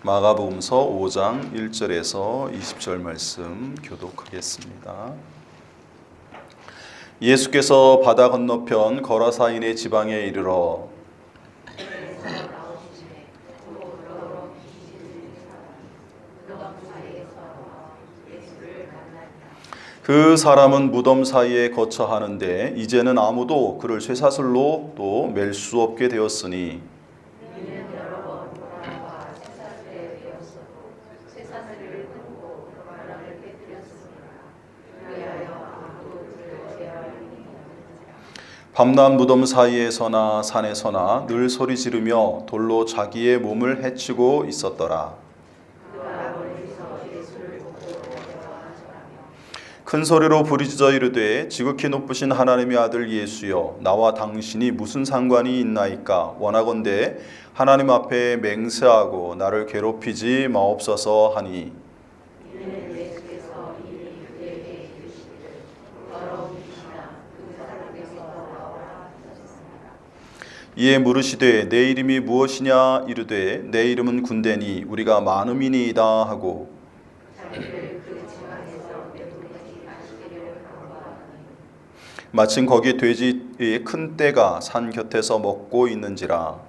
마가복음서 5장 1절에서 20절 말씀 교독하겠습니다. 예수께서 바다 건너편 거라사인의 지방에 이르러 그 사람은 무덤 사이에 거처하는데 이제는 아무도 그를 쇠사슬로 또 맬 수 없게 되었으니 밤낮 무덤 사이에서나 산에서나 늘 소리 지르며 돌로 자기의 몸을 해치고 있었더라. 큰 소리로 부르짖어 이르되 지극히 높으신 하나님의 아들 예수여, 나와 당신이 무슨 상관이 있나이까? 원하건대 하나님 앞에 맹세하고 나를 괴롭히지 마옵소서 하니, 이에 물으시되 내 이름이 무엇이냐? 이르되 내 이름은 군대니 우리가 많음이니이다 하고, 마침 거기 돼지의 큰 떼가 산 곁에서 먹고 있는지라.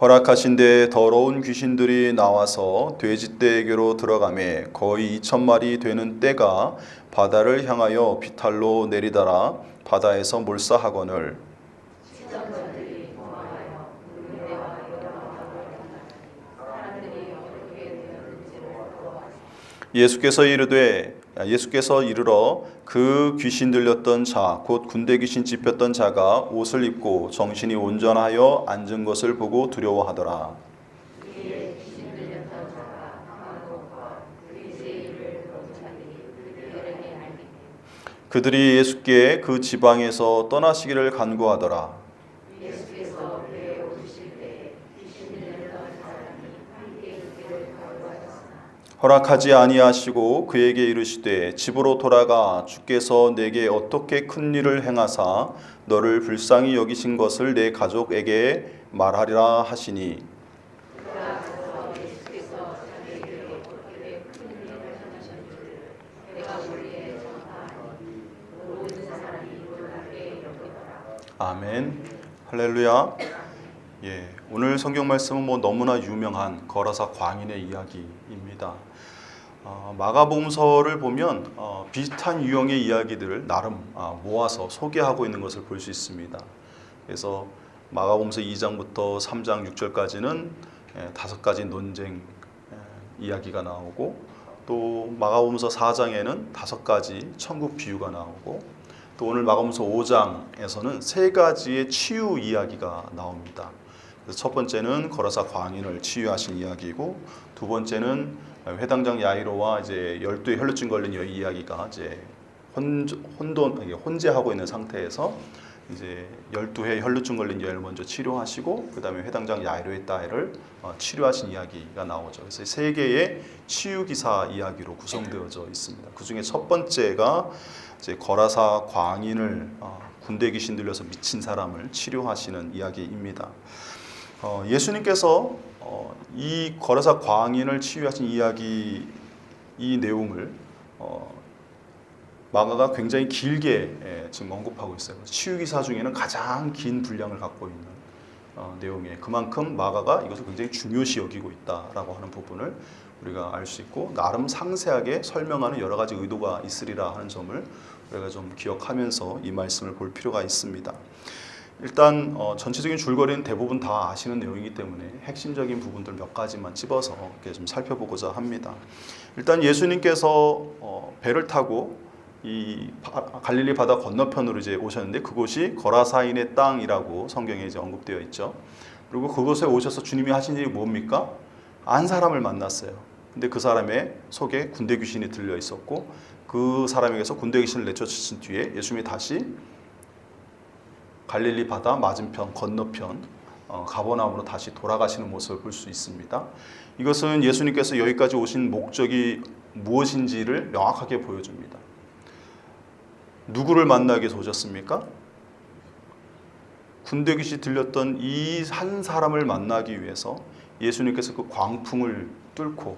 허락하신데 더러운 귀신들이 나와서 돼지떼에게로 들어가매 거의 2,000마리 되는 떼가 바다를 향하여 비탈로 내리다라 바다에서 몰사하거늘, 예수께서 이르러 그 귀신 들렸던 자 곧 군대 귀신 찝혔던 자가 옷을 입고 정신이 온전하여 앉은 것을 보고 두려워하더라. 그들이 예수께 그 지방에서 떠나시기를 간구하더라. 허락하지 아니하시고 그에게 이르시되 집으로 돌아가 주께서 내게 어떻게 큰 일을 행하사 너를 불쌍히 여기신 것을 내 가족에게 말하리라 하시니, 아멘. 할렐루야. 오늘 성경 말씀은 너무나 유명한 거라사 광인의 이야기입니다. 마가복음서를 보면 비슷한 유형의 이야기들을 나름 모아서 소개하고 있는 것을 볼 수 있습니다. 그래서 마가복음서 2장부터 3장 6절까지는 5가지 논쟁 이야기가 나오고, 또 마가복음서 4장에는 5가지 천국 비유가 나오고, 또 오늘 마가복음서 5장에서는 3가지의 치유 이야기가 나옵니다. 그래서 첫 번째는 거라사 광인을 치유하신 이야기고, 두 번째는 회당장 야이로와 이제 12의 혈루증 걸린 여인 이야기가 이제 혼재하고 있는 상태에서 이제 12회 혈루증 걸린 여인을 먼저 치료하시고, 그 다음에 회당장 야이로의 딸을 치료하신 이야기가 나오죠. 그래서 3개의 치유 기사 이야기로 구성되어져 있습니다. 그 중에 첫 번째가 이제 거라사 광인을 군대 귀신 들려서 미친 사람을 치료하시는 이야기입니다. 예수님께서 이 거라사 광인을 치유하신 이야기, 이 내용을 마가가 굉장히 길게 지금 언급하고 있어요. 치유기사 중에는 가장 긴 분량을 갖고 있는 내용이에요. 그만큼 마가가 이것을 굉장히 중요시 여기고 있다라고 하는 부분을 우리가 알 수 있고, 나름 상세하게 설명하는 여러 가지 의도가 있으리라 하는 점을 우리가 좀 기억하면서 이 말씀을 볼 필요가 있습니다. 일단 전체적인 줄거리는 대부분 다 아시는 내용이기 때문에 핵심적인 부분들 몇 가지만 찝어서 이렇게 좀 살펴보고자 합니다. 일단 예수님께서 배를 타고 이 갈릴리 바다 건너편으로 이제 오셨는데, 그곳이 거라사인의 땅이라고 성경에 이제 언급되어 있죠. 그리고 그곳에 오셔서 주님이 하신 일이 뭡니까? 안 사람을 만났어요. 근데 그 사람의 속에 군대 귀신이 들려 있었고, 그 사람에게서 군대 귀신을 내쫓으신 뒤에 예수님이 다시 갈릴리 바다 맞은편 건너편 가버나움으로 다시 돌아가시는 모습을 볼 수 있습니다. 이것은 예수님께서 여기까지 오신 목적이 무엇인지를 명확하게 보여줍니다. 누구를 만나기 위해서 오셨습니까? 군대 귀신이 들렸던 이 한 사람을 만나기 위해서 예수님께서 그 광풍을 뚫고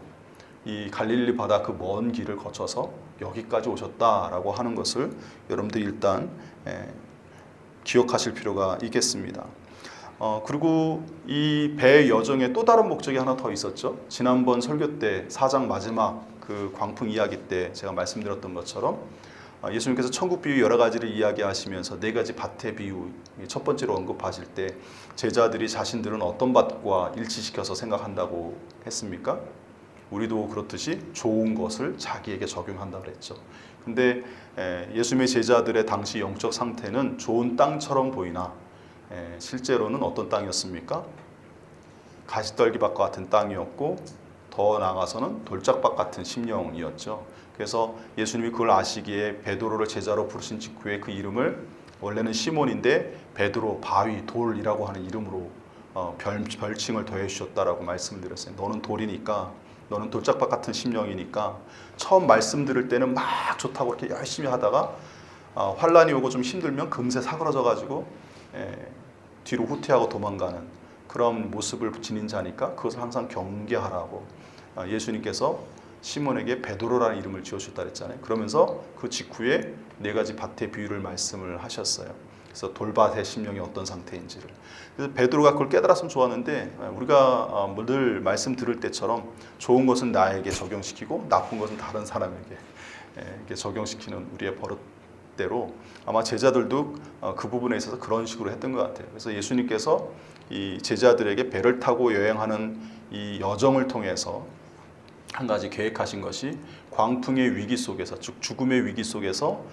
이 갈릴리 바다 그 먼 길을 거쳐서 여기까지 오셨다라고 하는 것을 여러분들이 일단 기억하실 필요가 있겠습니다. 그리고 이 배 여정에 또 다른 목적이 하나 더 있었죠. 지난번 설교 때 4장 마지막 그 광풍 이야기 때 제가 말씀드렸던 것처럼 예수님께서 천국 비유 여러 가지를 이야기하시면서 네 가지 밭의 비유 첫 번째로 언급하실 때 제자들이 자신들은 어떤 밭과 일치시켜서 생각한다고 했습니까? 우리도 그렇듯이 좋은 것을 자기에게 적용한다고 그랬죠. 근데 예수님의 제자들의 당시 영적 상태는 좋은 땅처럼 보이나 실제로는 어떤 땅이었습니까? 가시떨기밭 같은 땅이었고 더 나아가서는 돌짝밭 같은 심령이었죠. 그래서 예수님이 그걸 아시기에 베드로를 제자로 부르신 직후에 그 이름을 원래는 시몬인데 베드로, 바위, 돌이라고 하는 이름으로 별칭을 더해 주셨다라고 말씀을 드렸어요. 너는 돌이니까, 너는 돌짝밭 같은 심령이니까 처음 말씀 들을 때는 막 좋다고 이렇게 열심히 하다가 환란이 오고 좀 힘들면 금세 사그러져 가지고 뒤로 후퇴하고 도망가는 그런 모습을 지닌 자니까 그것을 항상 경계하라고 예수님께서 시몬에게 베드로라는 이름을 지어주셨다 그랬잖아요. 그러면서 그 직후에 네 가지 밭의 비유를 말씀을 하셨어요. 그래서 돌밭의 심령이 어떤 상태인지를. 그래서 베드로가 그걸 깨달았으면 좋았는데 우리가 늘 말씀 들을 때처럼 좋은 것은 나에게 적용시키고 나쁜 것은 다른 사람에게 이렇게 적용시키는 우리의 버릇대로 아마 제자들도 그 부분에 있어서 그런 식으로 했던 것 같아요. 그래서 예수님께서 이 제자들에게 배를 타고 여행하는 이 여정을 통해서 한 가지 계획하신 것이 광풍의 위기 속에서, 즉 죽음의 위기 속에서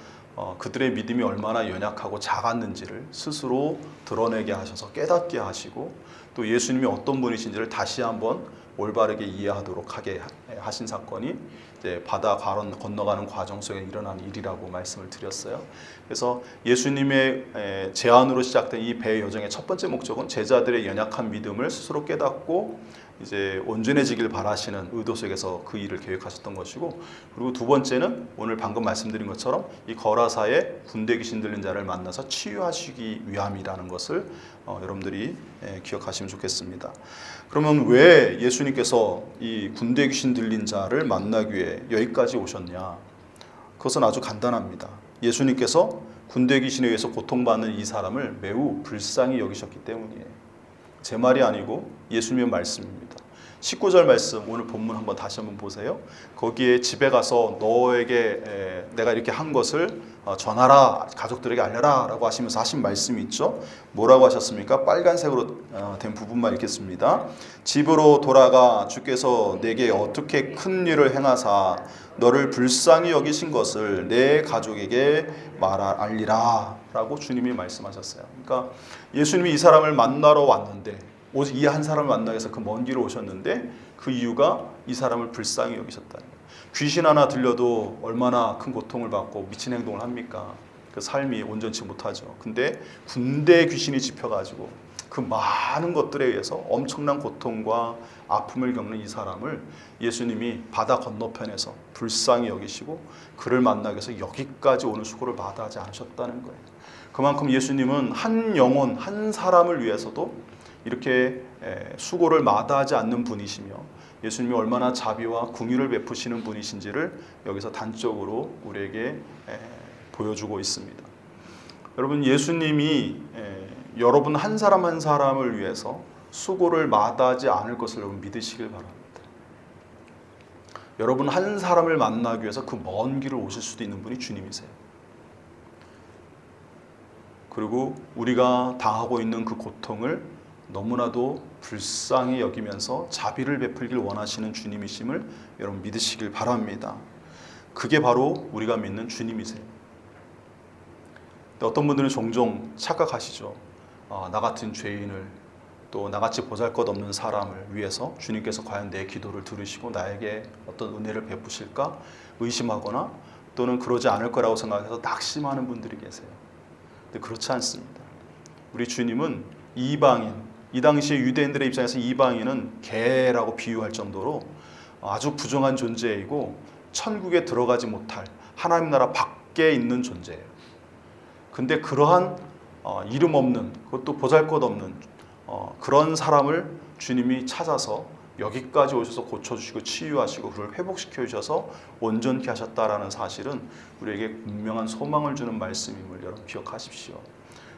그들의 믿음이 얼마나 연약하고 작았는지를 스스로 드러내게 하셔서 깨닫게 하시고 또 예수님이 어떤 분이신지를 다시 한번 올바르게 이해하도록 하게 하신 사건이 이제 바다 건너가는 과정 속에 일어난 일이라고 말씀을 드렸어요. 그래서 예수님의 제안으로 시작된 이 배 여정의 첫 번째 목적은 제자들의 연약한 믿음을 스스로 깨닫고 이제 온전해지길 바라시는 의도 속에서 그 일을 계획하셨던 것이고, 그리고 두 번째는 오늘 방금 말씀드린 것처럼 이 거라사에 군대 귀신 들린 자를 만나서 치유하시기 위함이라는 것을 여러분들이 기억하시면 좋겠습니다. 그러면 왜 예수님께서 이 군대 귀신 들린 자를 만나기 위해 여기까지 오셨냐? 그것은 아주 간단합니다. 예수님께서 군대 귀신에 의해서 고통받는 이 사람을 매우 불쌍히 여기셨기 때문이에요. 제 말이 아니고 예수님의 말씀입니다. 19절 말씀 오늘 본문 한번 다시 한번 보세요. 거기에 집에 가서 너에게 내가 이렇게 한 것을 전하라, 가족들에게 알려라 라고 하시면서 하신 말씀이 있죠. 뭐라고 하셨습니까? 빨간색으로 된 부분만 읽겠습니다. 집으로 돌아가 주께서 내게 어떻게 큰 일을 행하사 너를 불쌍히 여기신 것을 내 가족에게 알리라 라고 주님이 말씀하셨어요. 그러니까 예수님이 이 사람을 만나러 왔는데 오직 이 한 사람을 만나기 위해서 그 먼 길을 오셨는데 그 이유가 이 사람을 불쌍히 여기셨다는 거예요. 귀신 하나 들려도 얼마나 큰 고통을 받고 미친 행동을 합니까? 그 삶이 온전치 못하죠. 근데 군대 귀신이 집혀가지고 그 많은 것들에 의해서 엄청난 고통과 아픔을 겪는 이 사람을 예수님이 바다 건너편에서 불쌍히 여기시고 그를 만나기 위해서 여기까지 오는 수고를 마다하지 않으셨다는 거예요. 그만큼 예수님은 한 영혼, 한 사람을 위해서도 이렇게 수고를 마다하지 않는 분이시며 예수님이 얼마나 자비와 긍휼을 베푸시는 분이신지를 여기서 단적으로 우리에게 보여주고 있습니다. 여러분, 예수님이 여러분 한 사람 한 사람을 위해서 수고를 마다하지 않을 것을 여러분 믿으시길 바랍니다. 여러분 한 사람을 만나기 위해서 그 먼 길을 오실 수도 있는 분이 주님이세요. 그리고 우리가 당하고 있는 그 고통을 너무나도 불쌍히 여기면서 자비를 베풀길 원하시는 주님이심을 여러분 믿으시길 바랍니다. 그게 바로 우리가 믿는 주님이세요. 어떤 분들은 종종 착각하시죠. 나 같은 죄인을 또 나같이 보잘것없는 사람을 위해서 주님께서 과연 내 기도를 들으시고 나에게 어떤 은혜를 베푸실까 의심하거나 또는 그러지 않을 거라고 생각해서 낙심하는 분들이 계세요. 근데 그렇지 않습니다. 우리 주님은 이방인, 이 당시에 유대인들의 입장에서 이방인은 개라고 비유할 정도로 아주 부정한 존재이고 천국에 들어가지 못할 하나님 나라 밖에 있는 존재예요. 근데 그러한 이름 없는, 그것도 보잘것없는 그런 사람을 주님이 찾아서 여기까지 오셔서 고쳐주시고 치유하시고 그를 회복시켜 주셔서 온전케 하셨다라는 사실은 우리에게 분명한 소망을 주는 말씀임을 여러분 기억하십시오.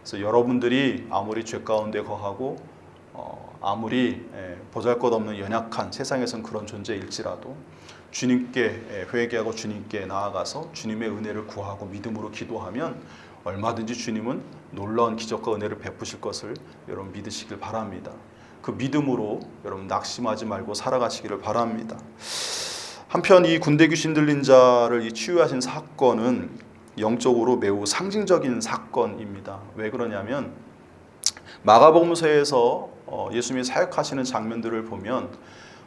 그래서 여러분들이 아무리 죄 가운데 거하고 아무리 보잘것없는 연약한 세상에선 그런 존재일지라도 주님께 회개하고 주님께 나아가서 주님의 은혜를 구하고 믿음으로 기도하면 얼마든지 주님은 놀라운 기적과 은혜를 베푸실 것을 여러분 믿으시길 바랍니다. 그 믿음으로 여러분 낙심하지 말고 살아가시기를 바랍니다. 한편 이 군대 귀신 들린 자를 치유하신 사건은 영적으로 매우 상징적인 사건입니다. 왜 그러냐면 마가복음서에서 예수님이 사역하시는 장면들을 보면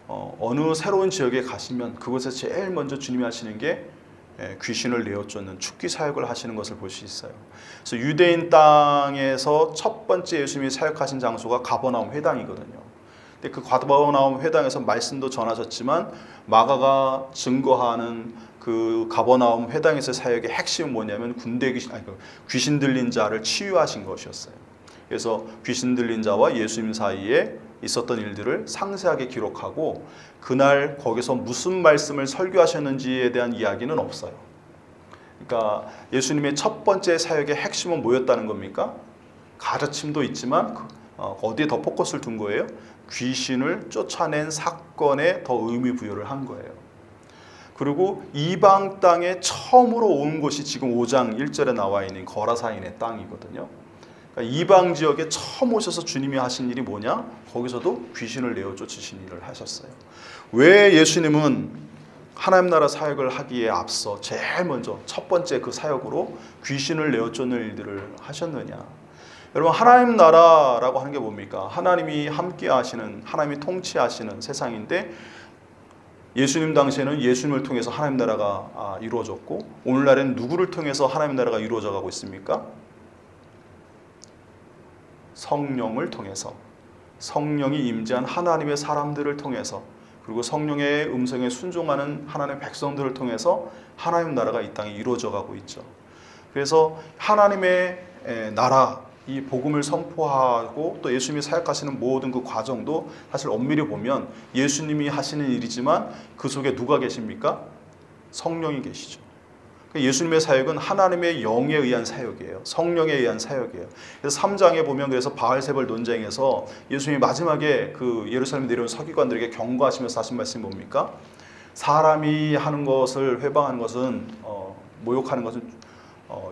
어느 새로운 지역에 가시면 그곳에 제일 먼저 주님이 하시는 게 귀신을 내어쫓는 축기 사역을 하시는 것을 볼 수 있어요. 그래서 유대인 땅에서 첫 번째 예수님이 사역하신 장소가 가버나움 회당이거든요. 근데 그 가버나움 회당에서 말씀도 전하셨지만 마가가 증거하는 그 가버나움 회당에서 사역의 핵심은 뭐냐면 귀신 들린 자를 치유하신 것이었어요. 그래서 귀신 들린 자와 예수님 사이에 있었던 일들을 상세하게 기록하고 그날 거기서 무슨 말씀을 설교하셨는지에 대한 이야기는 없어요. 그러니까 예수님의 첫 번째 사역의 핵심은 뭐였다는 겁니까? 가르침도 있지만 어디에 더 포커스를 둔 거예요? 귀신을 쫓아낸 사건에 더 의미 부여를 한 거예요. 그리고 이방 땅에 처음으로 온 곳이 지금 5장 1절에 나와 있는 거라사인의 땅이거든요. 이방 지역에 처음 오셔서 주님이 하신 일이 뭐냐? 거기서도 귀신을 내어 쫓으신 일을 하셨어요. 왜 예수님은 하나님 나라 사역을 하기에 앞서 제일 먼저 첫 번째 그 사역으로 귀신을 내어 쫓는 일들을 하셨느냐? 여러분 하나님 나라라고 하는 게 뭡니까? 하나님이 함께 하시는, 하나님이 통치하시는 세상인데 예수님 당시에는 예수님을 통해서 하나님 나라가 이루어졌고 오늘날엔 누구를 통해서 하나님 나라가 이루어져 가고 있습니까? 성령을 통해서, 성령이 임재한 하나님의 사람들을 통해서, 그리고 성령의 음성에 순종하는 하나님의 백성들을 통해서 하나님 나라가 이 땅에 이루어져 가고 있죠. 그래서 하나님의 나라, 이 복음을 선포하고 또 예수님이 사역하시는 모든 그 과정도 사실 엄밀히 보면 예수님이 하시는 일이지만 그 속에 누가 계십니까? 성령이 계시죠. 예수님의 사역은 하나님의 영에 의한 사역이에요. 성령에 의한 사역이에요. 그래서 3장에 보면 그래서 바알세벌 논쟁에서 예수님이 마지막에 그 예루살렘에 내려온 서기관들에게 경고하시면서 하신 말씀이 뭡니까? 사람이 하는 것을 회방하는 것은 모욕하는 것은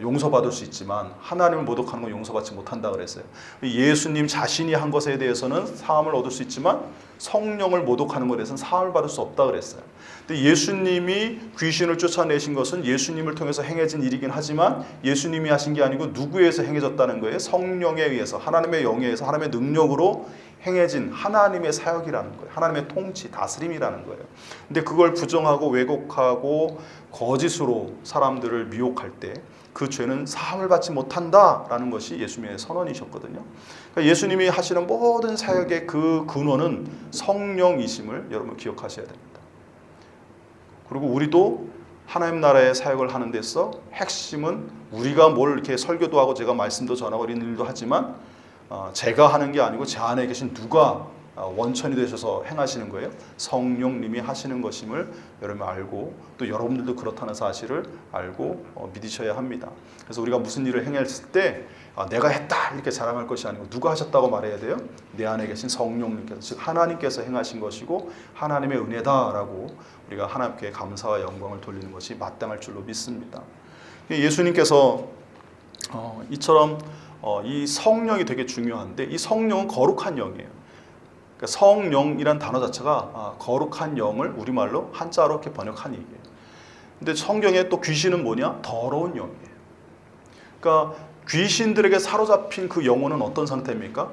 용서받을 수 있지만 하나님을 모독하는 건 용서받지 못한다 그랬어요. 예수님 자신이 한 것에 대해서는 사함을 얻을 수 있지만 성령을 모독하는 것에 대해서는 사함을 받을 수 없다 그랬어요. 근데 예수님이 귀신을 쫓아내신 것은 예수님을 통해서 행해진 일이긴 하지만 예수님이 하신 게 아니고 누구에 의해서 행해졌다는 거예요? 성령에 의해서, 하나님의 영에 의해서, 하나님의 능력으로 행해진 하나님의 사역이라는 거예요. 하나님의 통치, 다스림이라는 거예요. 근데 그걸 부정하고 왜곡하고 거짓으로 사람들을 미혹할 때 그 죄는 사함을 받지 못한다라는 것이 예수님의 선언이셨거든요. 그러니까 예수님이 하시는 모든 사역의 그 근원은 성령이심을 여러분 기억하셔야 됩니다. 그리고 우리도 하나님 나라의 사역을 하는 데서 핵심은 우리가 뭘 이렇게 설교도 하고 제가 말씀도 전하고 이런 일도 하지만 제가 하는 게 아니고 제 안에 계신 누가 원천이 되셔서 행하시는 거예요. 성령님이 하시는 것임을 여러분 알고 또 여러분들도 그렇다는 사실을 알고 믿으셔야 합니다. 그래서 우리가 무슨 일을 행했을 때 내가 했다 이렇게 자랑할 것이 아니고 누가 하셨다고 말해야 돼요? 내 안에 계신 성령님께서, 즉 하나님께서 행하신 것이고 하나님의 은혜다라고 우리가 하나님께 감사와 영광을 돌리는 것이 마땅할 줄로 믿습니다. 예수님께서 이처럼 이 성령이 되게 중요한데 이 성령은 거룩한 영이에요. 그러니까 성령이란 단어 자체가 거룩한 영을 우리말로 한자로 이렇게 번역한 얘기예요. 근데 성경에 또 귀신은 뭐냐? 더러운 영이에요. 그러니까 귀신들에게 사로잡힌 그 영혼은 어떤 상태입니까?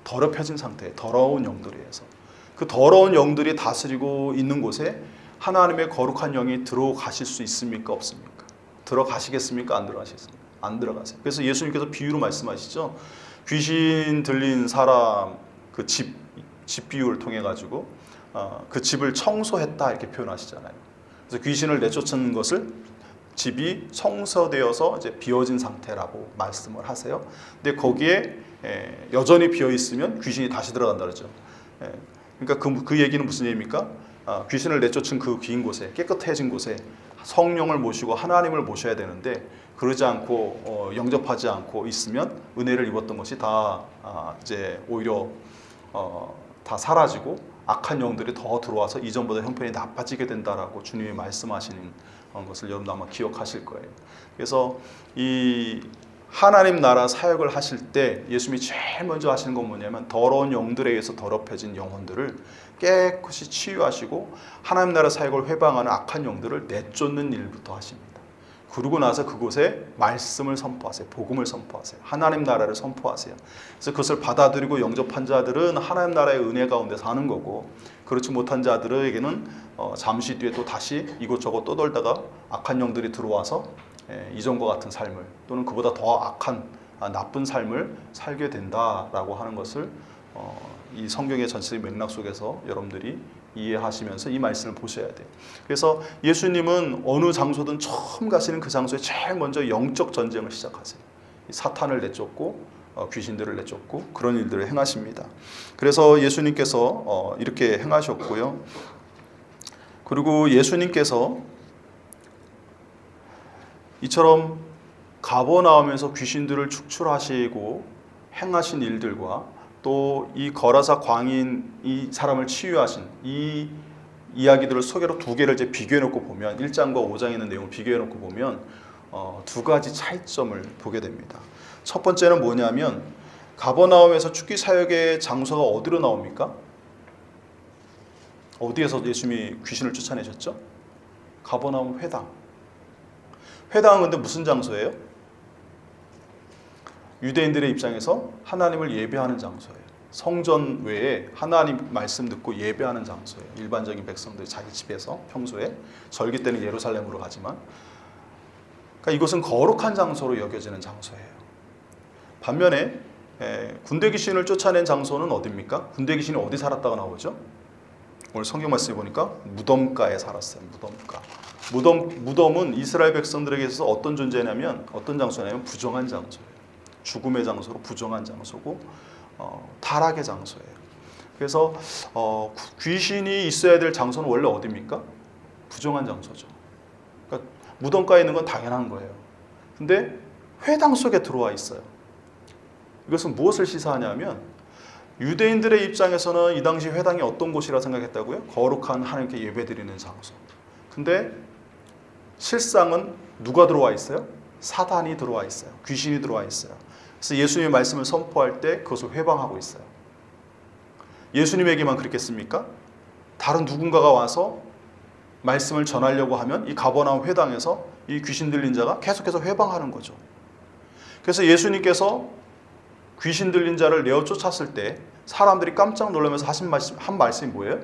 더럽혀진 상태예요. 더러운 영들에 의해서. 그 더러운 영들이 다스리고 있는 곳에 하나님의 거룩한 영이 들어가실 수 있습니까? 없습니까? 들어가시겠습니까? 안 들어가시겠습니까? 안 들어가세요. 그래서 예수님께서 비유로 말씀하시죠. 귀신 들린 사람 그 집 비유를 통해 가지고 그 집을 청소했다 이렇게 표현하시잖아요. 그래서 귀신을 내쫓는 것을 집이 성서되어서 이제 비어진 상태라고 말씀을 하세요. 근데 거기에 여전히 비어 있으면 귀신이 다시 들어간다 그러죠. 그러니까 그 얘기는 무슨 얘기입니까? 귀신을 내쫓은 그 빈 곳에, 깨끗해진 곳에 성령을 모시고 하나님을 모셔야 되는데 그러지 않고 영접하지 않고 있으면 은혜를 입었던 것이 다 이제 오히려 다 사라지고 악한 영들이 더 들어와서 이전보다 형편이 나빠지게 된다라고 주님이 말씀하시는 것을 여러분도 아마 기억하실 거예요. 그래서 이 하나님 나라 사역을 하실 때 예수님이 제일 먼저 하시는 건 뭐냐면 더러운 영들에 의해서 더럽혀진 영혼들을 깨끗이 치유하시고 하나님 나라 사역을 회방하는 악한 영들을 내쫓는 일부터 하십니다. 그러고 나서 그곳에 말씀을 선포하세요. 복음을 선포하세요. 하나님 나라를 선포하세요. 그래서 그것을 받아들이고 영접한 자들은 하나님 나라의 은혜 가운데 사는 거고, 그렇지 못한 자들에게는 잠시 뒤에 또 다시 이곳저곳 떠돌다가 악한 영들이 들어와서 이전과 같은 삶을, 또는 그보다 더 악한 나쁜 삶을 살게 된다라고 하는 것을 이 성경의 전체적인 맥락 속에서 여러분들이 이해하시면서 이 말씀을 보셔야 돼요. 그래서 예수님은 어느 장소든 처음 가시는 그 장소에 제일 먼저 영적 전쟁을 시작하세요. 사탄을 내쫓고 귀신들을 내쫓고 그런 일들을 행하십니다. 그래서 예수님께서 이렇게 행하셨고요. 그리고 예수님께서 이처럼 가버나움에서 귀신들을 축출하시고 행하신 일들과 또 이 거라사 광인 이 사람을 치유하신 이 이야기들을 소개로 두 개를 이제 비교해 놓고 보면 1장과 5장에 있는 내용을 비교해 놓고 보면 두 가지 차이점을 보게 됩니다. 첫 번째는 뭐냐면 가버나움에서 축기 사역의 장소가 어디로 나옵니까? 어디에서 예수님이 귀신을 쫓아내셨죠? 가버나움 회당. 회당은 근데 무슨 장소예요? 유대인들의 입장에서 하나님을 예배하는 장소예요. 성전 외에 하나님 말씀 듣고 예배하는 장소예요. 일반적인 백성들 자기 집에서 평소에, 절기 때는 예루살렘으로 가지만, 그러니까 이것은 거룩한 장소로 여겨지는 장소예요. 반면에 군대 귀신을 쫓아낸 장소는 어디입니까? 군대 귀신이 어디 살았다가 나오죠? 오늘 성경 말씀에 보니까 무덤가에 살았어요. 무덤은 이스라엘 백성들에게 있어서 어떤 존재냐면, 어떤 장소냐면 부정한 장소예요. 죽음의 장소로 부정한 장소고 타락의 장소예요. 그래서 귀신이 있어야 될 장소는 원래 어디입니까? 부정한 장소죠. 그러니까 무덤가에 있는 건 당연한 거예요. 근데 회당 속에 들어와 있어요. 이것은 무엇을 시사하냐면 유대인들의 입장에서는 이 당시 회당이 어떤 곳이라 생각했다고요? 거룩한 하나님께 예배드리는 장소. 근데 실상은 누가 들어와 있어요? 사단이 들어와 있어요. 귀신이 들어와 있어요. 그래서 예수님의 말씀을 선포할 때 그것을 회방하고 있어요. 예수님에게만 그랬겠습니까? 다른 누군가가 와서 말씀을 전하려고 하면 이 가버나움 회당에서 이 귀신 들린 자가 계속해서 회방하는 거죠. 그래서 예수님께서 귀신 들린 자를 내어 쫓았을 때 사람들이 깜짝 놀라면서 하신 한 말씀이 뭐예요?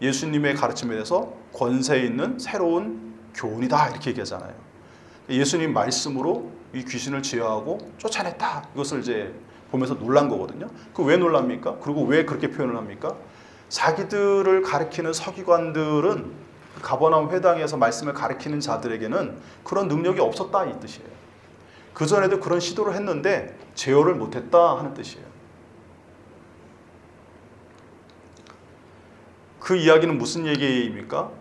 예수님의 가르침에 대해서 권세 있는 새로운 교훈이다 이렇게 얘기하잖아요. 예수님 말씀으로 이 귀신을 제어하고 쫓아냈다. 이것을 이제 보면서 놀란 거거든요. 그 왜 놀랍니까? 그리고 왜 그렇게 표현을 합니까? 자기들을 가리키는 서기관들은 가버나움 회당에서 말씀을 가리키는 자들에게는 그런 능력이 없었다 이 뜻이에요. 그전에도 그런 시도를 했는데 제어를 못했다 하는 뜻이에요. 그 이야기는 무슨 얘기입니까?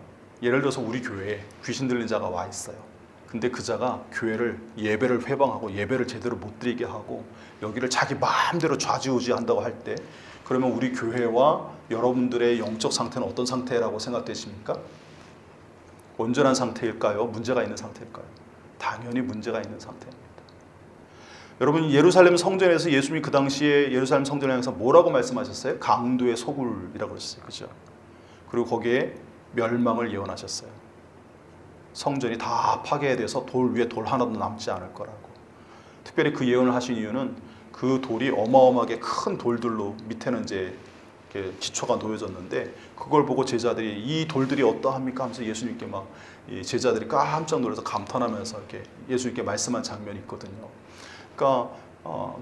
예를 들어서 우리 교회에 귀신 들린 자가 와 있어요. 근데 그 자가 교회를 예배를 회방하고 예배를 제대로 못 드리게 하고 여기를 자기 마음대로 좌지우지한다고 할 때, 그러면 우리 교회와 여러분들의 영적 상태는 어떤 상태라고 생각되십니까? 온전한 상태일까요? 문제가 있는 상태일까요? 당연히 문제가 있는 상태입니다. 여러분, 예루살렘 성전에서 예수님이 그 당시에 예루살렘 성전에 향해서 뭐라고 말씀하셨어요? 강도의 소굴이라고 그러셨어요. 그죠? 그리고 거기에 멸망을 예언하셨어요. 성전이 다 파괴돼서 돌 위에 돌 하나도 남지 않을 거라고. 특별히 그 예언을 하신 이유는 그 돌이 어마어마하게 큰 돌들로 밑에는 이제 기초가 놓여졌는데 그걸 보고 제자들이 이 돌들이 어떠합니까 하면서 예수님께 막 제자들이 깜짝 놀라서 감탄하면서 이렇게 예수님께 말씀한 장면이 있거든요. 그러니까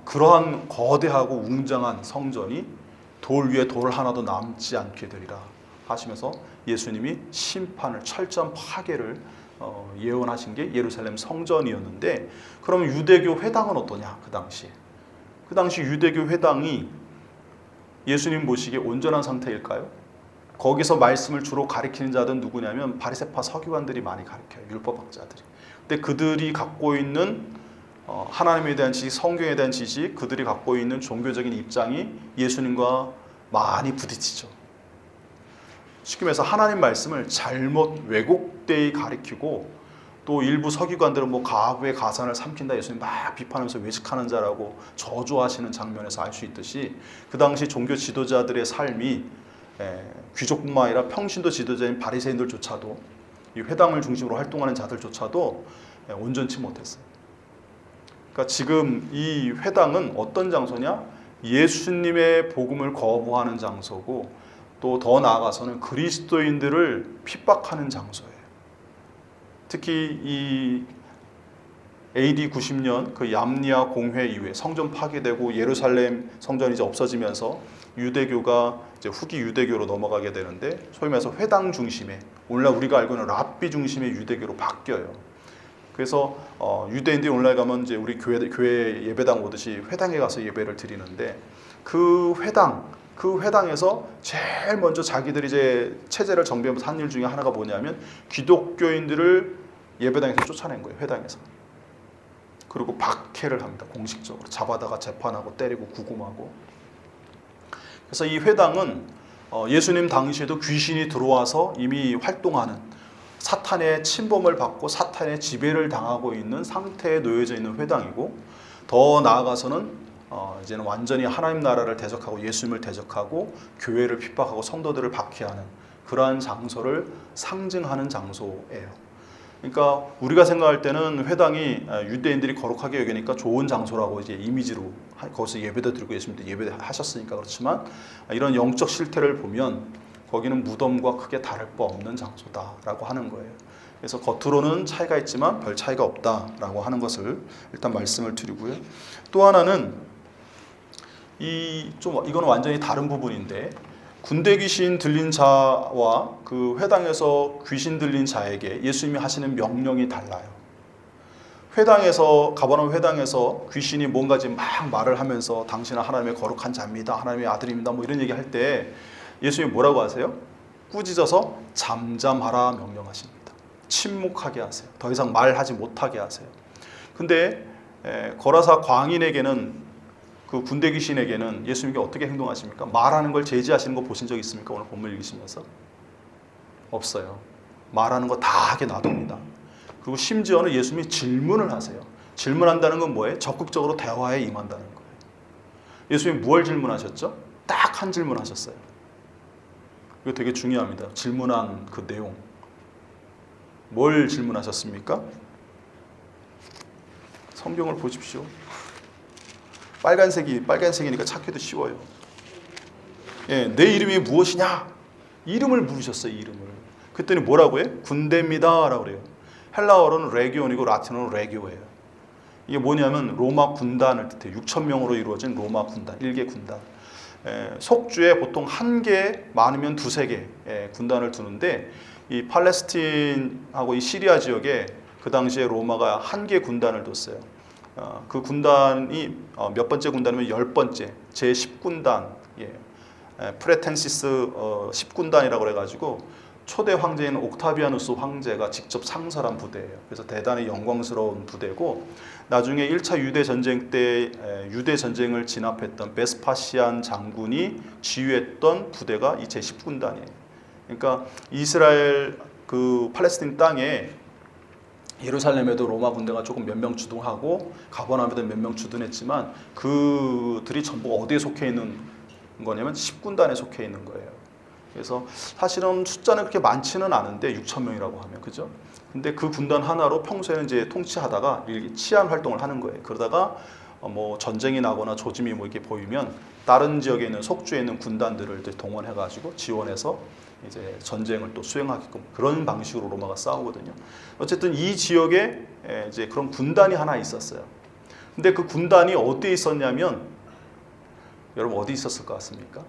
그러한 거대하고 웅장한 성전이 돌 위에 돌 하나도 남지 않게 되리라 하시면서 예수님이 심판을, 철저한 파괴를 예언하신 게 예루살렘 성전이었는데, 그러면 유대교 회당은 어떠냐? 그 당시 유대교 회당이 예수님 보시기에 온전한 상태일까요? 거기서 말씀을 주로 가리키는 자들은 누구냐면 바리새파 서기관들이 많이 가르쳐요. 율법학자들이. 근데 그들이 갖고 있는 하나님에 대한 지식, 성경에 대한 지식, 그들이 갖고 있는 종교적인 입장이 예수님과 많이 부딪히죠. 쉽게 말해서 하나님 말씀을 잘못 왜곡되이 가리키고, 또 일부 서기관들은 가부의 가산을 삼킨다, 예수님 막 비판하면서 외식하는 자라고 저주하시는 장면에서 알 수 있듯이, 그 당시 종교 지도자들의 삶이 귀족뿐만 아니라 평신도 지도자인 바리새인들조차도, 이 회당을 중심으로 활동하는 자들조차도 온전치 못했어요. 그러니까 지금 이 회당은 어떤 장소냐? 예수님의 복음을 거부하는 장소고, 또 더 나아가서는 그리스도인들을 핍박하는 장소예요. 특히 이 AD 90년 그 얌리아 공회 이후에 성전 파괴되고 예루살렘 성전이 이제 없어지면서 유대교가 이제 후기 유대교로 넘어가게 되는데, 소위 말해서 회당 중심의, 오늘날 우리가 알고 있는 랍비 중심의 유대교로 바뀌어요. 그래서 유대인들이 오늘날 가면 이제 우리 교회 예배당 오듯이 회당에 가서 예배를 드리는데, 그 회당에서 제일 먼저 자기들이 이제 체제를 정비하면서 한 일 중에 하나가 뭐냐면, 기독교인들을 예배당에서 쫓아낸 거예요. 회당에서. 그리고 박해를 합니다. 공식적으로 잡아다가 재판하고 때리고 구금하고. 그래서 이 회당은 예수님 당시에도 귀신이 들어와서 이미 활동하는, 사탄의 침범을 받고 사탄의 지배를 당하고 있는 상태에 놓여져 있는 회당이고, 더 나아가서는 이제는 완전히 하나님 나라를 대적하고 예수님을 대적하고 교회를 핍박하고 성도들을 박해하는 그러한 장소를 상징하는 장소예요. 그러니까 우리가 생각할 때는 회당이 유대인들이 거룩하게 여기니까 좋은 장소라고 이제 이미지로, 거기서 예배도 드리고 예수님도 예배하셨으니까 그렇지만, 이런 영적 실태를 보면 거기는 무덤과 크게 다를 바 없는 장소다라고 하는 거예요. 그래서 겉으로는 차이가 있지만 별 차이가 없다라고 하는 것을 일단 말씀을 드리고요. 또 하나는 이거는 완전히 다른 부분인데, 군대 귀신 들린 자와 그 회당에서 귀신 들린 자에게 예수님이 하시는 명령이 달라요. 가버나움 회당에서 귀신이 뭔가 지금 막 말을 하면서 당신은 하나님의 거룩한 자입니다, 하나님의 아들입니다, 이런 얘기 할 때 예수님이 뭐라고 하세요? 꾸짖어서 잠잠하라 명령하십니다. 침묵하게 하세요. 더 이상 말하지 못하게 하세요. 근데 거라사 광인에게는, 그 군대 귀신에게는 예수님이 어떻게 행동하십니까? 말하는 걸 제지하시는 거 보신 적 있습니까? 오늘 본문 읽으시면서? 없어요. 말하는 거 다 하게 놔둡니다. 그리고 심지어는 예수님이 질문을 하세요. 질문한다는 건 뭐예요? 적극적으로 대화에 임한다는 거예요. 예수님이 무엇을 질문하셨죠? 딱 한 질문 하셨어요. 이거 되게 중요합니다. 질문한 그 내용. 뭘 질문하셨습니까? 성경을 보십시오. 빨간색이니까 찾기도 쉬워요. 내 이름이 무엇이냐? 이름을 물으셨어요. 이름을. 그랬더니 뭐라고 해요? 군대입니다 라고 그래요. 헬라어로는 레기온이고 라틴어로 레기오예요. 이게 뭐냐면 로마 군단을 뜻해요. 6,000명으로 이루어진 로마 군단, 1개 군단. 속주에 보통 1개, 많으면 2-3개 군단을 두는데, 이 팔레스틴하고 이 시리아 지역에 그 당시에 로마가 1개 군단을 뒀어요. 그 군단이 몇 번째 군단이면 10번째, 제10군단, 프레텐시스 10군단이라고 그래가지고 초대 황제인 옥타비아누스 황제가 직접 창설한 부대예요. 그래서 대단히 영광스러운 부대고, 나중에 1차 유대 전쟁 때 유대 전쟁을 진압했던 베스파시안 장군이 지휘했던 부대가 이 제10군단이에요. 그러니까 이스라엘 그 팔레스틴 땅에, 예루살렘에도 로마 군대가 조금 몇 명 주둔하고 가버나움에도 몇 명 주둔했지만, 그들이 전부 어디에 속해 있는 거냐면 10군단에 속해 있는 거예요. 그래서 사실은 숫자는 그렇게 많지는 않은데 6,000명이라고 하면, 그죠? 근데 그 군단 하나로 평소에는 이제 통치하다가 치안 활동을 하는 거예요. 그러다가 전쟁이 나거나 조짐이 이렇게 보이면 다른 지역에 있는, 속주에 있는 군단들을 동원해가지고 지원해서 이제 전쟁을 또 수행하게끔, 그런 방식으로 로마가 싸우거든요. 어쨌든 이 지역에 이제 그런 군단이 하나 있었어요. 근데 그 군단이 어디에 있었냐면, 여러분 어디 있었을 것 같습니까?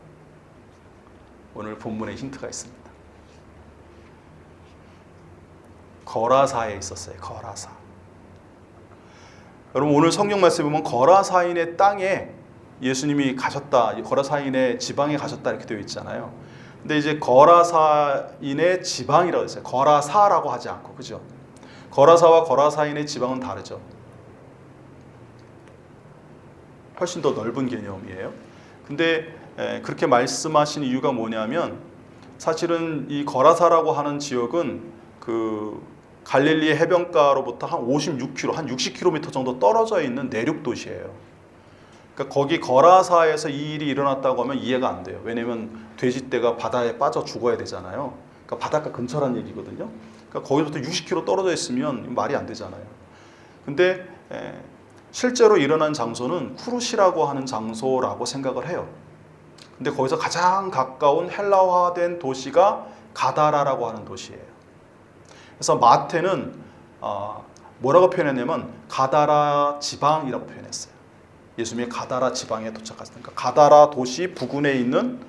오늘 본문에 힌트가 있습니다. 거라사에 있었어요. 거라사. 여러분 오늘 성경 말씀에 보면 거라사인의 땅에 예수님이 가셨다. 거라사인의 지방에 가셨다 이렇게 되어 있잖아요. 근데 이제 거라사인의 지방이라고 했어요. 거라사라고 하지 않고, 그죠? 거라사와 거라사인의 지방은 다르죠. 훨씬 더 넓은 개념이에요. 근데 그렇게 말씀하신 이유가 뭐냐면 사실은 이 거라사라고 하는 지역은 그 갈릴리 해변가로부터 한 56km, 한 60km 정도 떨어져 있는 내륙 도시예요. 그러니까 거기 거라사에서 이 일이 일어났다고 하면 이해가 안 돼요. 왜냐면 돼지떼가 바다에 빠져 죽어야 되잖아요. 그러니까 바닷가 근처란 얘기거든요. 그러니까 거기서부터 60km 떨어져 있으면 말이 안 되잖아요. 근데 실제로 일어난 장소는 쿠르시라고 하는 장소라고 생각을 해요. 근데 거기서 가장 가까운 헬라화된 도시가 가다라라고 하는 도시예요. 그래서 마태는 뭐라고 표현했냐면 가다라 지방이라고 표현했어요. 예수님이 가다라 지방에 도착하셨으니까 가다라 도시 부근에 있는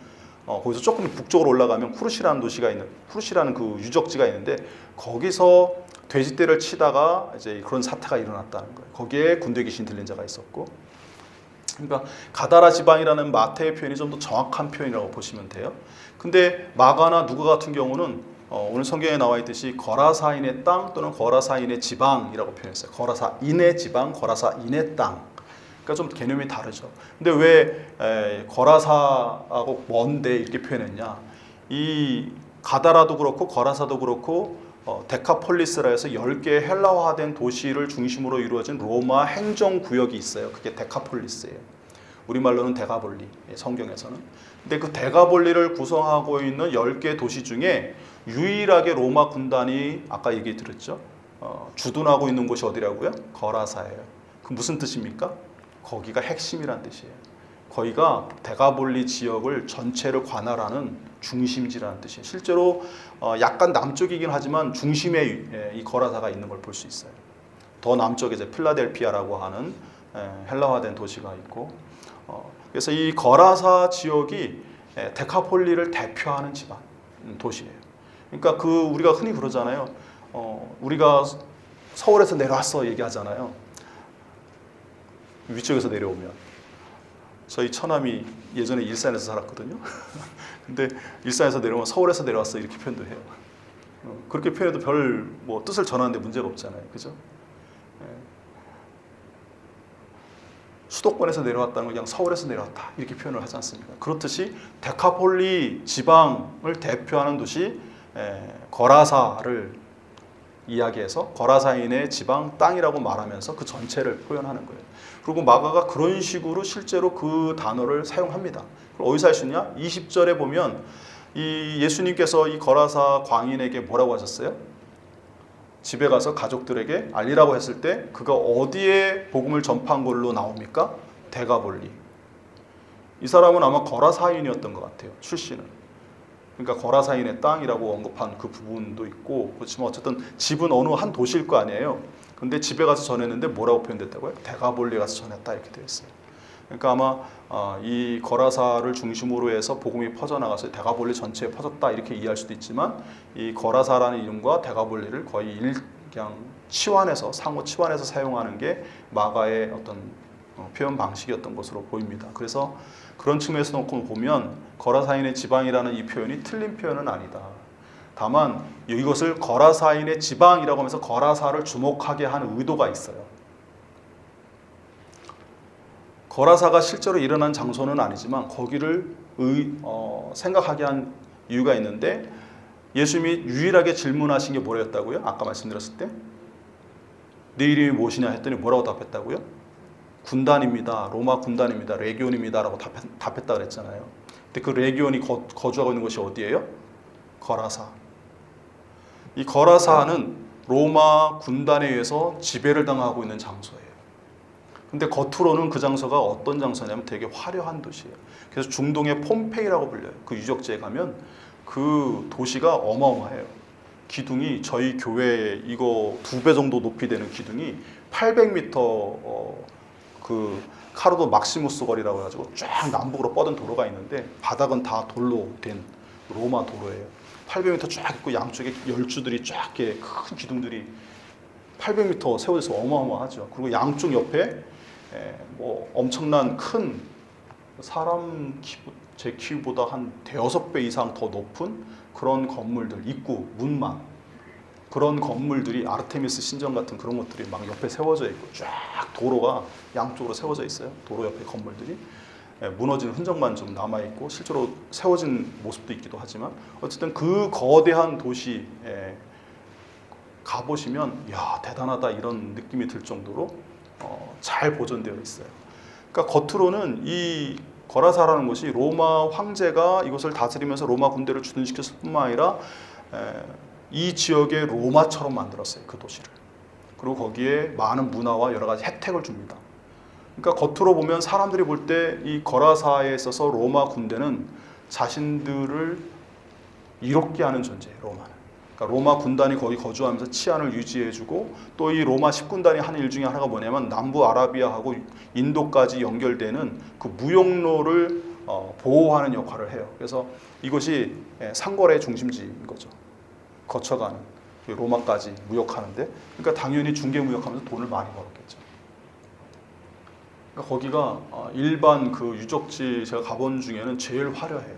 거기서 조금 북쪽으로 올라가면 쿠르시라는 도시가 있는, 쿠르시라는 그 유적지가 있는데 거기서 돼지떼를 치다가 이제 그런 사태가 일어났다는 거예요. 거기에 군대 귀신 들린 자가 있었고, 그러니까 가다라 지방이라는 마태의 표현이 좀 더 정확한 표현이라고 보시면 돼요. 근데 마가나 누가 같은 경우는 오늘 성경에 나와 있듯이 거라사인의 땅 또는 거라사인의 지방이라고 표현했어요. 거라사인의 지방, 거라사인의 땅. 그러니까 좀 개념이 다르죠. 근데 왜 거라사하고 먼데 이렇게 표현했냐? 이 가다라도 그렇고 거라사도 그렇고 데카폴리스라 해서 10개의 헬라화된 도시를 중심으로 이루어진 로마 행정구역이 있어요. 그게 데카폴리스예요. 우리말로는 데가볼리, 성경에서는. 근데 그 데가볼리를 구성하고 있는 10개 도시 중에 유일하게 로마 군단이 아까 얘기 드렸죠. 주둔하고 있는 곳이 어디라고요? 거라사예요. 그 무슨 뜻입니까? 거기가 핵심이란 뜻이에요. 거기가 데가볼리 지역을 전체를 관할하는 중심지라는 뜻이에요. 실제로 약간 남쪽이긴 하지만 중심에 이 거라사가 있는 걸 볼 수 있어요. 더 남쪽에 이제 필라델피아라고 하는 헬라화된 도시가 있고, 그래서 이 거라사 지역이 데카폴리를 대표하는 지방 도시예요. 그러니까 그 우리가 흔히 그러잖아요. 우리가 서울에서 내려왔어 얘기하잖아요. 위쪽에서 내려오면 저희 처남이 예전에 일산에서 살았거든요. 근데 일산에서 내려오면 서울에서 내려왔어 이렇게 표현도 해요. 그렇게 표현해도 별 뭐 뜻을 전하는데 문제가 없잖아요, 그죠? 수도권에서 내려왔다는 건 그냥 서울에서 내려왔다 이렇게 표현을 하지 않습니까? 그렇듯이 데카폴리 지방을 대표하는 도시 거라사를 이야기해서 거라사인의 지방 땅이라고 말하면서 그 전체를 표현하는 거예요. 그리고 마가가 그런 식으로 실제로 그 단어를 사용합니다. 어디서 할 수 있냐? 20절에 보면 이 예수님께서 이 거라사 광인에게 뭐라고 하셨어요? 집에 가서 가족들에게 알리라고 했을 때 그가 어디에 복음을 전파한 걸로 나옵니까? 데가볼리. 이 사람은 아마 거라사인이었던 것 같아요. 출신은. 그러니까 거라사인의 땅이라고 언급한 그 부분도 있고, 그렇지만 어쨌든 집은 어느 한 도시일 거 아니에요. 근데 집에 가서 전했는데 뭐라고 표현됐다고요? 데가볼리 가서 전했다 이렇게 되어 있어요. 그러니까 아마 이 거라사를 중심으로 해서 복음이 퍼져나가서 데가볼리 전체에 퍼졌다 이렇게 이해할 수도 있지만, 이 거라사라는 이름과 데가볼리를 거의 그냥 치환해서 상호 치환해서 사용하는 게 마가의 어떤 표현 방식이었던 것으로 보입니다. 그래서 그런 측면에서 놓고 보면 거라사인의 지방이라는 이 표현이 틀린 표현은 아니다. 다만 이것을 거라사인의 지방이라고 하면서 거라사를 주목하게 하는 의도가 있어요. 거라사가 실제로 일어난 장소는 아니지만 거기를 생각하게 한 이유가 있는데, 예수님이 유일하게 질문하신 게 뭐였다고요? 아까 말씀드렸을 때 네 이름이 무엇이냐 했더니 뭐라고 답했다고요? 군단입니다. 로마 군단입니다. 레기온입니다. 라고 답했다 그랬잖아요. 근데 그 레기온이 거주하고 있는 곳이 어디예요? 거라사. 이 거라사는 로마 군단에 의해서 지배를 당하고 있는 장소예요. 근데 겉으로는 그 장소가 어떤 장소냐면 되게 화려한 도시예요. 그래서 중동의 폼페이라고 불려요. 그 유적지에 가면 그 도시가 어마어마해요. 기둥이 저희 교회 이거 2배 정도 높이 되는 기둥이 800m 그 카르도 막시무스 거리라고 해가지고 쫙 남북으로 뻗은 도로가 있는데 바닥은 다 돌로 된 로마 도로예요. 800m 쫙 있고 양쪽에 열주들이 쫙 이렇게 큰 기둥들이 800m 세워져서 어마어마하죠. 그리고 양쪽 옆에 뭐 엄청난 큰 사람 제 키보다 한 대여섯 배 이상 더 높은 그런 건물들, 입구, 문만 그런 건물들이 아르테미스 신전 같은 그런 것들이 막 옆에 세워져 있고 쫙 도로가 양쪽으로 세워져 있어요. 도로 옆에 건물들이 무너진 흔적만 좀 남아 있고 실제로 세워진 모습도 있기도 하지만 어쨌든 그 거대한 도시에 가보시면 야 대단하다 이런 느낌이 들 정도로 잘 보존되어 있어요. 그러니까 겉으로는 이 거라사라는 곳이 로마 황제가 이곳을 다스리면서 로마 군대를 주둔시켰을 뿐만 아니라 이 지역의 로마처럼 만들었어요. 그 도시를. 그리고 거기에 많은 문화와 여러 가지 혜택을 줍니다. 그러니까 겉으로 보면 사람들이 볼 때 이 거라사에 있어서 로마 군대는 자신들을 이롭게 하는 존재예요. 로마는. 그러니까 로마 군단이 거기 거주하면서 치안을 유지해주고 또 이 로마 10군단이 하는 일 중에 하나가 뭐냐면 남부 아라비아하고 인도까지 연결되는 그 무역로를 보호하는 역할을 해요. 그래서 이것이 상거래의 중심지인 거죠. 거쳐가는 로마까지 무역하는데 그러니까 당연히 중개 무역하면서 돈을 많이 벌었겠죠. 그러니까 거기가 일반 그 유적지 제가 가본 중에는 제일 화려해요.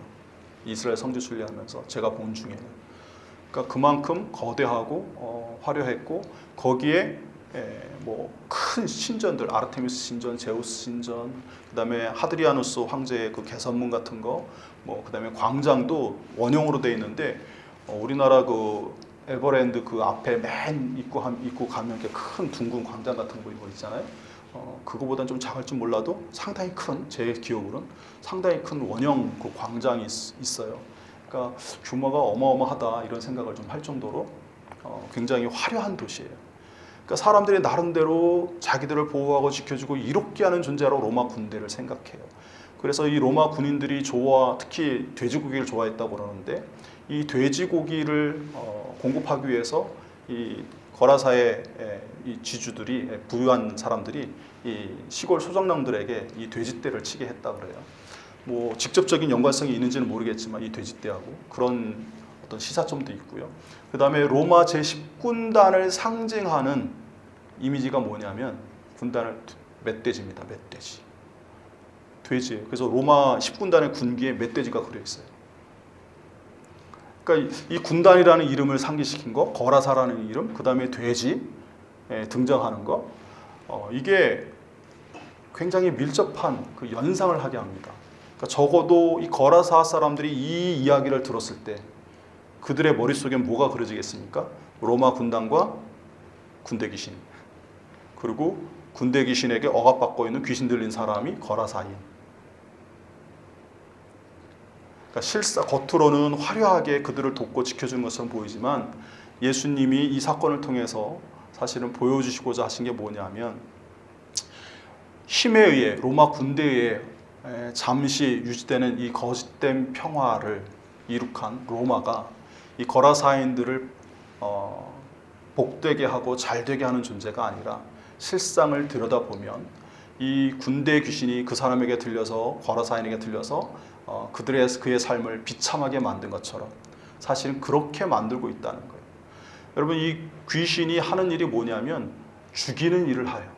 이스라엘 성지 순례하면서 제가 본 중에는. 그러니까 그만큼 거대하고 화려했고 거기에 뭐 큰 신전들 아르테미스 신전, 제우스 신전, 그다음에 하드리아누스 황제의 그 개선문 같은 거, 뭐 그다음에 광장도 원형으로 돼 있는데 우리나라 그 에버랜드 그 앞에 맨 입구 가면 이렇게 큰 둥근 광장 같은 거 있잖아요. 그거보다는 좀 작을지 몰라도 상당히 큰 제 기억으로는 상당히 큰 원형 그 광장이 있어요. 그러니까 규모가 어마어마하다 이런 생각을 좀 할 정도로 굉장히 화려한 도시예요. 그러니까 사람들이 나름대로 자기들을 보호하고 지켜주고 이롭게 하는 존재로 로마 군대를 생각해요. 그래서 이 로마 군인들이 특히 돼지고기를 좋아했다고 그러는데 이 돼지고기를 공급하기 위해서 이 거라사의 이 지주들이 부유한 사람들이 이 시골 소장농들에게 이 돼지떼를 치게 했다 그래요. 뭐 직접적인 연관성이 있는지는 모르겠지만 이 돼지떼하고 그런 어떤 시사점도 있고요. 그 다음에 로마 제10군단을 상징하는 이미지가 뭐냐면 군단을 멧돼지입니다. 멧돼지. 돼지예요. 그래서 로마 10군단의 군기에 멧돼지가 그려 있어요. 그러니까 이 군단이라는 이름을 상기시킨 거, 거라사라는 이름, 그 다음에 돼지 등장하는 거, 이게 굉장히 밀접한 그 연상을 하게 합니다. 그러니까 적어도 이 거라사 사람들이 이 이야기를 들었을 때 그들의 머릿속에 뭐가 그려지겠습니까? 로마 군단과 군대 귀신, 그리고 군대 귀신에게 억압받고 있는 귀신 들린 사람이 거라사인. 그러니까 겉으로는 화려하게 그들을 돕고 지켜주는 것처럼 보이지만 예수님이 이 사건을 통해서 사실은 보여주시고자 하신 게 뭐냐면 힘에 의해 로마 군대에 잠시 유지되는 이 거짓된 평화를 이룩한 로마가 이 거라사인들을 복되게 하고 잘되게 하는 존재가 아니라 실상을 들여다보면 이 군대 귀신이 그 사람에게 들려서 거라사인에게 들려서 그의 삶을 비참하게 만든 것처럼 사실은 그렇게 만들고 있다는 거예요. 여러분 이 귀신이 하는 일이 뭐냐면 죽이는 일을 해요.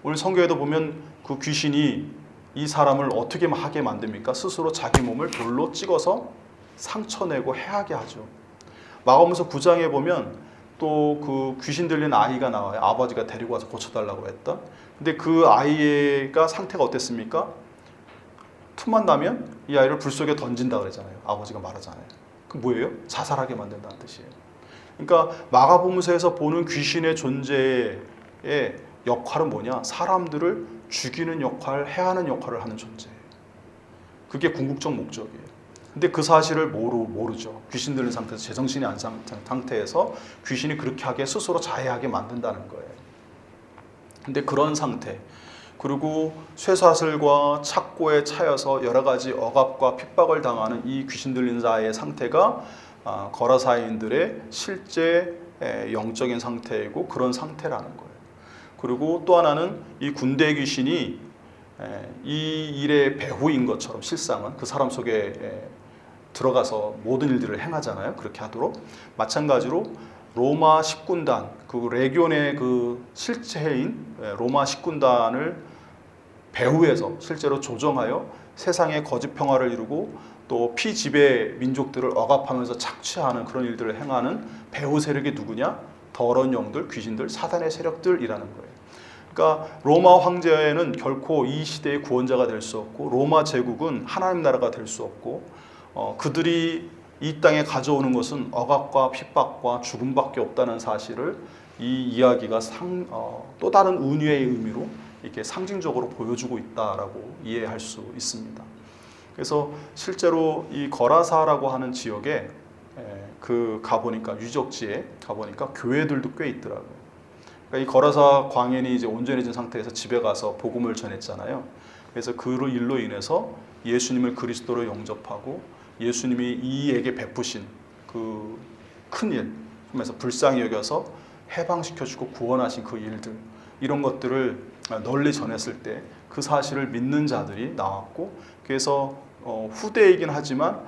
오늘 성경에도 보면 그 귀신이 이 사람을 어떻게 하게 만듭니까? 스스로 자기 몸을 돌로 찍어서 상처내고 해하게 하죠. 마가복음 9장에 보면 또 그 귀신 들린 아이가 나와요. 아버지가 데리고 와서 고쳐달라고 했던. 근데 그 아이가 상태가 어땠습니까? 틈만 나면 이 아이를 불 속에 던진다 그러잖아요. 아버지가 말하잖아요. 그 뭐예요? 자살하게 만든다는 뜻이에요. 그러니까 마가복음서에서 보는 귀신의 존재의 역할은 뭐냐? 사람들을 죽이는 역할, 해하는 역할을 하는 존재예요. 그게 궁극적 목적이에요. 근데 그 사실을 모르죠. 귀신 들린 상태에서 제정신이 아닌 상태에서 귀신이 그렇게 하게 스스로 자해하게 만든다는 거예요. 근데 그런 상태, 그리고 쇠사슬과 착고에 차여서 여러 가지 억압과 핍박을 당하는 이 귀신 들린 자의 상태가 거라사인들의 실제 영적인 상태이고 그런 상태라는 거예요. 그리고 또 하나는 이 군대 귀신이 이 일의 배후인 것처럼 실상은 그 사람 속에 들어가서 모든 일들을 행하잖아요. 그렇게 하도록 마찬가지로 로마 식군단, 그 레기온의 그 실체인 로마 식군단을 배후에서 실제로 조정하여 세상의 거짓 평화를 이루고 또 피지배 민족들을 억압하면서 착취하는 그런 일들을 행하는 배후 세력이 누구냐? 더러운 영들, 귀신들, 사단의 세력들이라는 거예요. 그러니까 로마 황제는 결코 이 시대의 구원자가 될 수 없고 로마 제국은 하나님 나라가 될 수 없고 그들이 이 땅에 가져오는 것은 억압과 핍박과 죽음밖에 없다는 사실을 이 이야기가 또 다른 은유의 의미로 이렇게 상징적으로 보여주고 있다라고 이해할 수 있습니다. 그래서 실제로 이 거라사라고 하는 지역에 가보니까 유적지에 가보니까 교회들도 꽤 있더라고요. 그러니까 이 거라사 광인이 이제 온전해진 상태에서 집에 가서 복음을 전했잖아요. 그래서 그 일로 인해서 예수님을 그리스도로 영접하고 예수님이 이에게 베푸신 그 큰일, 그래서 불쌍히 여겨서 해방시켜주고 구원하신 그 일들, 이런 것들을 널리 전했을 때 그 사실을 믿는 자들이 나왔고, 그래서 후대이긴 하지만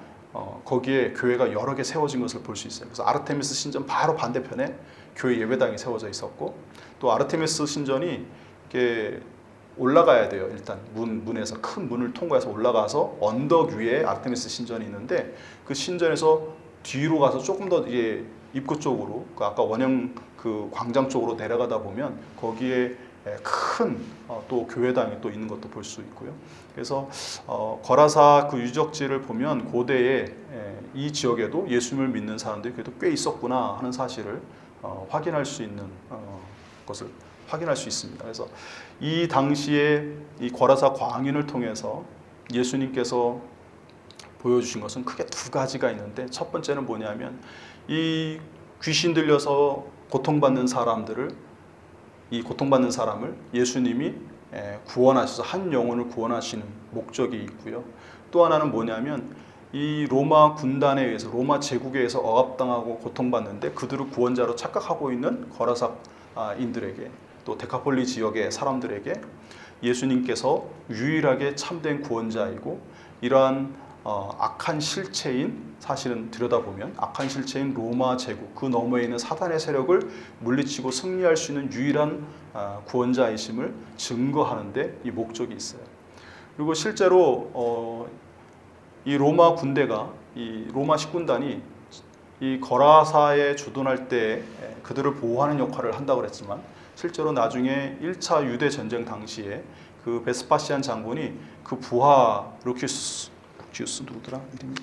거기에 교회가 여러 개 세워진 것을 볼 수 있어요. 그래서 아르테미스 신전 바로 반대편에 교회 예배당이 세워져 있었고, 또 아르테미스 신전이 이렇게 올라가야 돼요. 일단 문에서 큰 문을 통과해서 올라가서 언덕 위에 아르테미스 신전이 있는데, 그 신전에서 뒤로 가서 조금 더 이게 입구 쪽으로, 아까 원형 그 광장 쪽으로 내려가다 보면 거기에 큰 또 교회당이 또 있는 것도 볼 수 있고요. 그래서 거라사 그 유적지를 보면 고대에 이 지역에도 예수님을 믿는 사람들이 그래도 꽤 있었구나 하는 사실을 확인할 수 있는 것을 확인할 수 있습니다. 그래서 이 당시에 이 거라사 광인을 통해서 예수님께서 보여주신 것은 크게 두 가지가 있는데, 첫 번째는 뭐냐면 이 귀신 들려서 고통받는 사람을 예수님이 구원하셔서 한 영혼을 구원하시는 목적이 있고요. 또 하나는 뭐냐면 이 로마 군단에 의해서, 로마 제국에 의해서 억압당하고 고통받는데 그들을 구원자로 착각하고 있는 거라사인들에게, 또 데카폴리 지역의 사람들에게 예수님께서 유일하게 참된 구원자이고, 이러한 악한 실체인, 사실은 들여다보면 악한 실체인 로마 제국, 그 너머에 있는 사단의 세력을 물리치고 승리할 수 있는 유일한 구원자이심을 증거하는데 이 목적이 있어요. 그리고 실제로 이 로마 군대가, 이 로마 식군단이 이 거라사에 주둔할 때 그들을 보호하는 역할을 한다고 그랬지만, 실제로 나중에 1차 유대 전쟁 당시에 그 베스파시안 장군이 그 부하 루키우스 누구더라 이름이?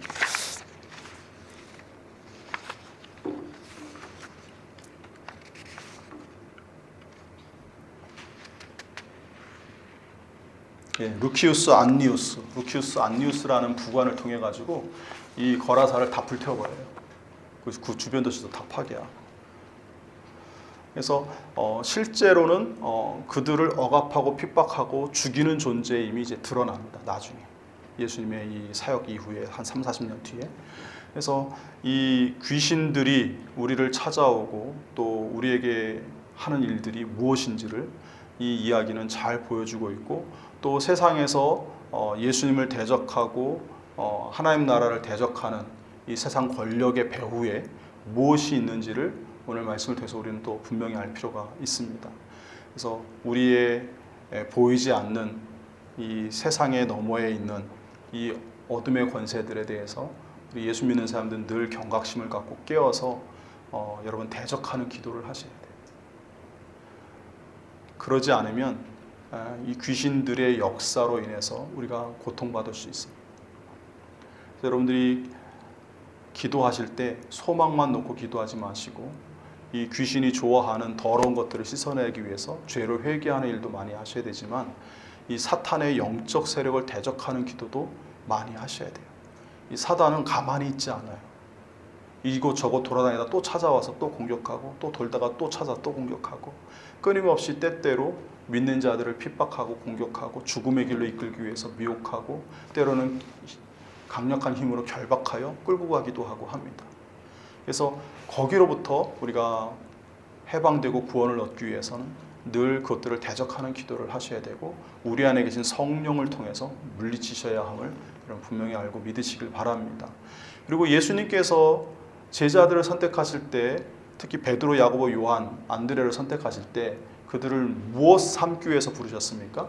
루키우스 안니우스라는 부관을 통해 가지고 이 거라사를 다 불태워버려요. 그 주변 도시도 다 파괴하고. 그래서 실제로는 그들을 억압하고 핍박하고 죽이는 존재임이 이제 드러납니다. 나중에 예수님의 이 사역 이후에 한 3, 40년 뒤에. 그래서 이 귀신들이 우리를 찾아오고 또 우리에게 하는 일들이 무엇인지를 이 이야기는 잘 보여주고 있고, 또 세상에서 예수님을 대적하고 하나님 나라를 대적하는 이 세상 권력의 배후에 무엇이 있는지를 오늘 말씀을 통해서 우리는 또 분명히 알 필요가 있습니다. 그래서 우리의 보이지 않는 이 세상의 너머에 있는 이 어둠의 권세들에 대해서 우리 예수 믿는 사람들은 늘 경각심을 갖고 깨어서 여러분 대적하는 기도를 하셔야 돼요. 그러지 않으면 이 귀신들의 역사로 인해서 우리가 고통받을 수 있습니다. 그래서 여러분들이 기도하실 때 소망만 놓고 기도하지 마시고, 이 귀신이 좋아하는 더러운 것들을 씻어내기 위해서 죄를 회개하는 일도 많이 하셔야 되지만, 이 사탄의 영적 세력을 대적하는 기도도 많이 하셔야 돼요. 이 사단은 가만히 있지 않아요. 이곳저곳 돌아다니다 또 찾아와서 또 공격하고, 또 돌다가 또 찾아 또 공격하고, 끊임없이 때때로 믿는 자들을 핍박하고 공격하고 죽음의 길로 이끌기 위해서 미혹하고, 때로는 강력한 힘으로 결박하여 끌고 가기도 하고 합니다. 그래서 거기로부터 우리가 해방되고 구원을 얻기 위해서는 늘 그것들을 대적하는 기도를 하셔야 되고 우리 안에 계신 성령을 통해서 물리치셔야 함을 여러분 분명히 알고 믿으시길 바랍니다. 그리고 예수님께서 제자들을 선택하실 때 특히 베드로, 야고보, 요한, 안드레를 선택하실 때 그들을 무엇 삼기 위해서 부르셨습니까?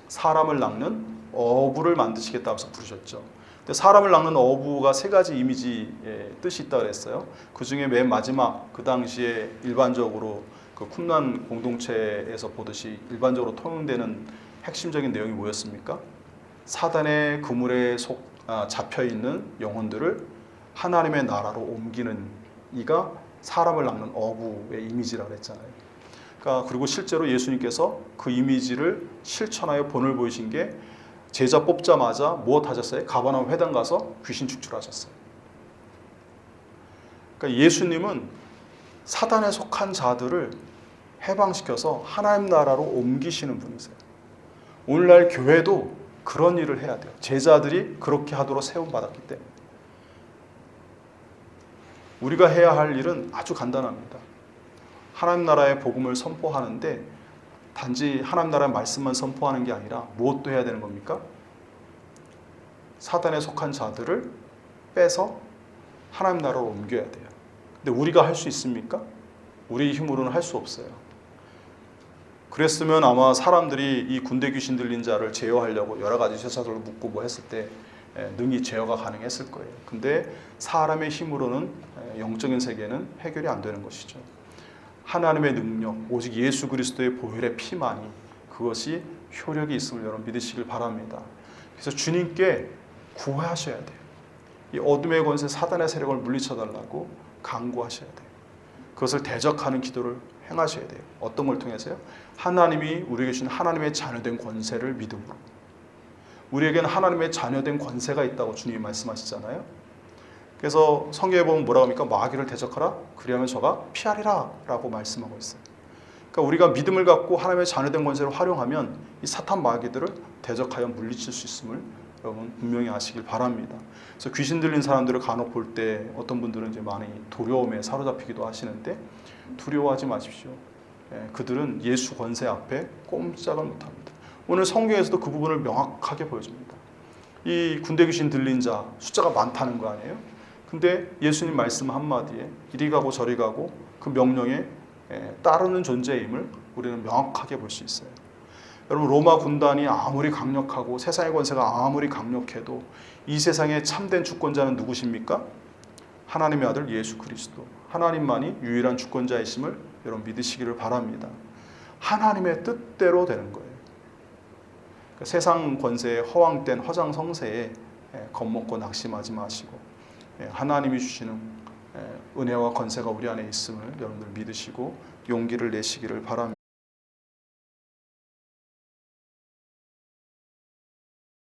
사람을 낚는 어부를 만드시겠다 하면서 부르셨죠. 근데 사람을 낚는 어부가 세 가지 이미지의 뜻이 있다고 그랬어요. 그 중에 맨 마지막 그 당시에 일반적으로 그 쿰란 공동체에서 보듯이 일반적으로 통용되는 핵심적인 내용이 뭐였습니까? 사단의 그물에 잡혀 있는 영혼들을 하나님의 나라로 옮기는 이가 사람을 낚는 어부의 이미지라고 했잖아요. 그러니까 그리고 실제로 예수님께서 그 이미지를 실천하여 본을 보이신 게 제자 뽑자마자 무엇 하셨어요? 가버나움 회당 가서 귀신 축출하셨어요. 그러니까 예수님은 사단에 속한 자들을 해방시켜서 하나님 나라로 옮기시는 분이세요. 오늘날 교회도 그런 일을 해야 돼요. 제자들이 그렇게 하도록 세움받았기 때문에. 우리가 해야 할 일은 아주 간단합니다. 하나님 나라의 복음을 선포하는데 단지 하나님 나라의 말씀만 선포하는 게 아니라 무엇도 해야 되는 겁니까? 사단에 속한 자들을 빼서 하나님 나라로 옮겨야 돼요. 근데 우리가 할 수 있습니까? 우리 힘으로는 할 수 없어요. 그랬으면 아마 사람들이 이 군대 귀신 들린 자를 제어하려고 여러 가지 쇠사슬을 묶고 뭐 했을 때 능히 제어가 가능했을 거예요. 근데 사람의 힘으로는 영적인 세계는 해결이 안 되는 것이죠. 하나님의 능력, 오직 예수 그리스도의 보혈의 피만이 그것이 효력이 있음을 여러분 믿으시길 바랍니다. 그래서 주님께 구하셔야 돼요. 이 어둠의 권세 사단의 세력을 물리쳐달라고 간구하셔야 돼요. 그것을 대적하는 기도를 행하셔야 돼요. 어떤 걸 통해서요? 하나님이 우리에게 주신 하나님의 자녀된 권세를 믿음으로. 우리에게는 하나님의 자녀된 권세가 있다고 주님이 말씀하시잖아요. 그래서 성경에 보면 뭐라고 합니까? 마귀를 대적하라. 그리하면 저가 피하리라 라고 말씀하고 있어요. 그러니까 우리가 믿음을 갖고 하나님의 자녀된 권세를 활용하면 이 사탄 마귀들을 대적하여 물리칠 수 있음을 여러분 분명히 아시길 바랍니다. 그래서 귀신 들린 사람들을 간혹 볼 때 어떤 분들은 이제 많이 두려움에 사로잡히기도 하시는데 두려워하지 마십시오. 그들은 예수 권세 앞에 꼼짝을 못합니다. 오늘 성경에서도 그 부분을 명확하게 보여줍니다. 이 군대 귀신 들린 자 숫자가 많다는 거 아니에요? 근데 예수님 말씀 한마디에 이리 가고 저리 가고 그 명령에 따르는 존재임을 우리는 명확하게 볼 수 있어요. 여러분 로마 군단이 아무리 강력하고 세상의 권세가 아무리 강력해도 이 세상의 참된 주권자는 누구십니까? 하나님의 아들 예수 그리스도. 하나님만이 유일한 주권자이심을 여러분 믿으시기를 바랍니다. 하나님의 뜻대로 되는 거예요. 그러니까 세상 권세에 허황된 허장성세에 겁먹고 낙심하지 마시고 하나님이 주시는 은혜와 권세가 우리 안에 있음을 여러분들 믿으시고 용기를 내시기를 바랍니다.